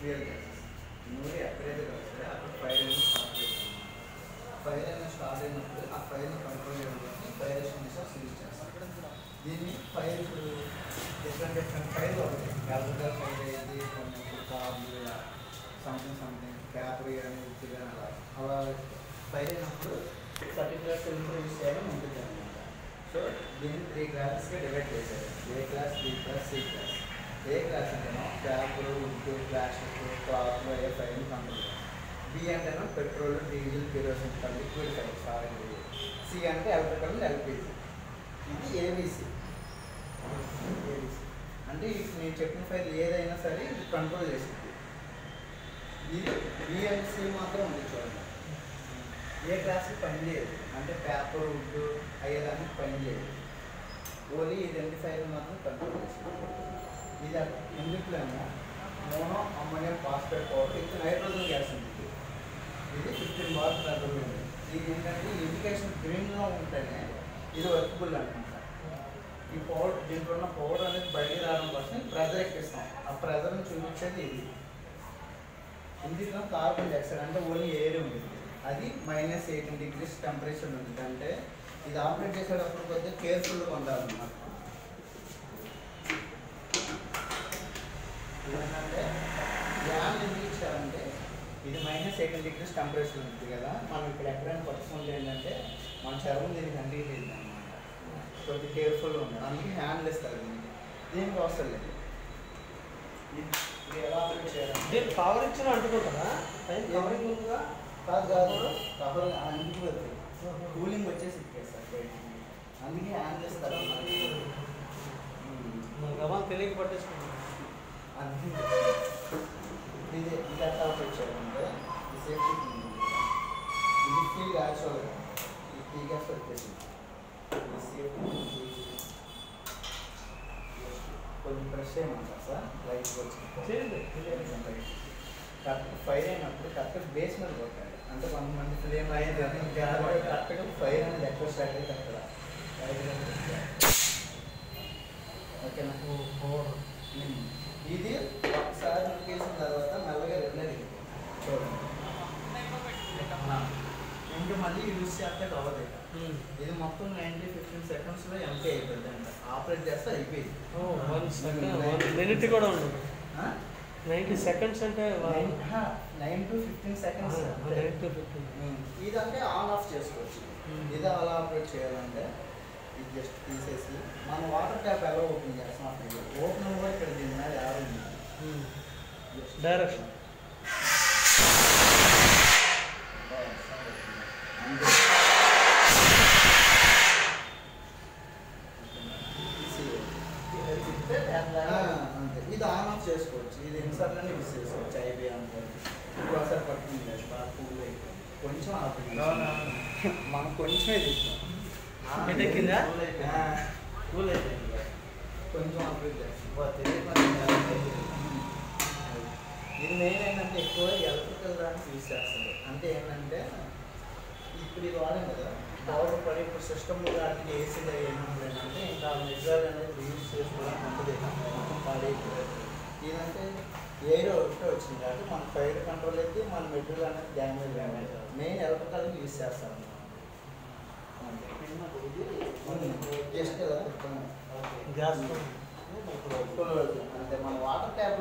Fuel gases నూనె ఎక్కడైతే కలుస్తాయో అక్కడ ఫైర్ అనేది స్టార్ట్ చేస్తాం. ఫైర్ అనేది స్టార్ట్ అయినప్పుడు ఆ ఫైర్ని కంట్రోల్ చేయడానికి ఫైర్ ఎక్స్టింగ్విషర్స్ యూజ్ చేస్తాం. దీన్ని ఫైర్ ఇప్పుడు డిఫరెంట్ ఫైర్ అవుతాయి. ఎలక్ట్రికల్ ఫైర్ అయ్యింది, కొన్ని కార్లు సంథింగ్ క్యాపరీ అని ఉత్తిగా అలా ఫైర్ అయినప్పుడు పర్టికులర్ సిలిండర్ యూజ్ చేయడం ఉంటుంది అనమాట. సో దీన్ని 3 క్లాసెస్గా డివైడ్ చేశారు. A class, B class, C class. A class అంటేనో paper, wood, plastic, cloth A ఫైర్ని కంట్రోల్. బి అంటేనో petrol, diesel, kerosene liquid fire sorry. C అంటే ఎలక్ట్రికల్, ఎల్పిజి. ఇది ఏబిసి. అంటే నేను చెప్పిన ఫైల్ ఏదైనా సరే ఇది కంట్రోల్ చేసింది. ఇది బిఎల్సి మాత్రం ఉంది చూడండి. ఏ క్లాస్కి పని చేయదు, అంటే పేపర్, ఉడ్డు అయ్యేదానికి పని చేయదు. ఓన్లీ ఈ 2 ఫైల్ మాత్రం కంట్రోల్ చేసింది. ఇది ఎందుకులేమో మోనో అమ్మోనియం ఫాస్ఫేట్ పౌడర్, ఇది నైట్రోజన్ గ్యాస్ ఉంది. ఇది 15 బార్ కంట్రోల్ ఉంది. ఇది ఏంటంటే ఇండికేషన్ గ్రీన్లో ఉంటేనే ఇది వర్కబుల్ అనమాట. ఈ పౌడర్, దీంట్లో ఉన్న పౌడర్ అనేది బయటికి రావడం కోసం ప్రెజర్ ఎక్కిస్తాం. ఆ ప్రెజర్ని చూపించేది ఇది. ఇందులో కార్బన్ డైఆక్సైడ్ అంటే ఓన్లీ ఎయిర్ ఉంటుంది. అది -18 degrees టెంపరేచర్ ఉంటుంది. అంటే ఇది ఆపరేట్ చేసేటప్పుడు కొద్దిగా కేర్ఫుల్గా ఉండాలన్నమాట. ఏంటంటే యాన్ ఎందుకు ఇచ్చారంటే ఇది -18 degrees టెంపరేచర్ ఉంటుంది కదా, మనం ఇక్కడ ఎక్కడైనా పట్టుకుంటే ఏంటంటే మన చర్మం దీనికి అంటింది అనమాట. కొద్దిగా కేర్ఫుల్గా ఉండాలి. అందుకే హ్యాండ్లు ఇస్తారు దీనికి అవసరం లేదు. ఇది ఎలా ఆపరేట్ చేయాలంటే కవర్ ఇచ్చిన అంటుకుంటారా? కవరింగ్ ఉందా? కాదు కవర్ అంటుకోదు, కూలింగ్ వచ్చేసి ఇచ్చేస్తారు బయటికి. అందుకే హ్యాండ్లు ఇస్తారు. గమనం తెలియక పట్టేసుకుంటాం. అందుకే ఇది ఎట్లా ఆపరేట్ చేయాలంటే ఈ సేఫ్టీ ఇది ఫీల్ యాక్చువల్గా ఈ ఫీ గ్యాస్ వచ్చేసింది. కొంచెం ఫ్రెష్ చేయమంటారు సార్, లైట్గా వచ్చింది. కరెక్ట్ ఫైర్ అయినప్పుడు కరెక్ట్ బేస్ మీద కొట్టాలి. అంటే కొంతమంది ఫ్లేమ్ అయ్యేది కరెక్ట్గా ఫైర్ అనేది ఎక్కువ స్టార్ట్ అయితే అక్కడ ఓకేనా. ఇది ఒకసారి నొక్కేసిన తర్వాత మెల్లగా రెగ్యులర్ చూడండి. ఇంకా మళ్ళీ యూజ్ చేస్తే అవ్వదు. ఇది మొత్తం 90-15 సెకండ్స్లో ఎంపీ అయిపోయింది అంట. ఆపరేట్ చేస్తే అయిపోయింది. 1 minute కూడా ఉండదు. 90 seconds అంటే 9 to 15 seconds. ఇదంటే ఆన్ ఆఫ్ చేసుకోవచ్చు. ఇది అలా ఆపరేట్ చేయాలంటే ఇది జస్ట్ తీసేసి మనం వాటర్ ట్యాప్ ఎలా ఓపెన్ చేస్తాం అప్పుడు ఓపెన్ కూడా ఇక్కడ దీని మీద యాడ్ ఉంది డైరెక్షన్. ఇది ఆన్ ఆఫ్ చేసుకోవచ్చు. ఇది ఎన్నిసార్లు యూజ్ చేసుకోవచ్చు. ఐబీ అనుకోవచ్చు. ఇప్పుడు ఒకసారి పట్టుకుంది బాగా కూల్ అయిపోయింది. కొంచెం ఆపరేట్ మనం కొంచెమే తీస్తాం. కింద కూల్ అయిపోయింది. కొంచెం ఆపరేట్ చేస్తాం. ఇది మెయిన్ ఏంటంటే ఎక్కువ ఎలక్ట్రికల్ దానికి యూజ్ చేస్తారు. అంటే ఏంటంటే ఇప్పుడు ఇది వాడాం కదా పవర్ పడి ఇప్పుడు సిస్టమ్లో దానికి ఏసీలో ఏమన్నా ఏంటంటే ఇంకా మెటీరియల్ అనేది యూజ్ చేసుకోవడానికి ఉంటుంది. మొత్తం పాడైపోయింది. ఇదంటే ఎయిర్ ఒకటే వచ్చింది కాబట్టి మన ఫైర్ కంట్రోల్ అయితే మన మెటీరియల్ అనేది డ్యామేజ్ మెయిన్ ఎలక్ట్రికల్కి యూజ్ చేస్తాం. జస్ట్ గ్యాస్ అంటే మన వాటర్ ట్యాప్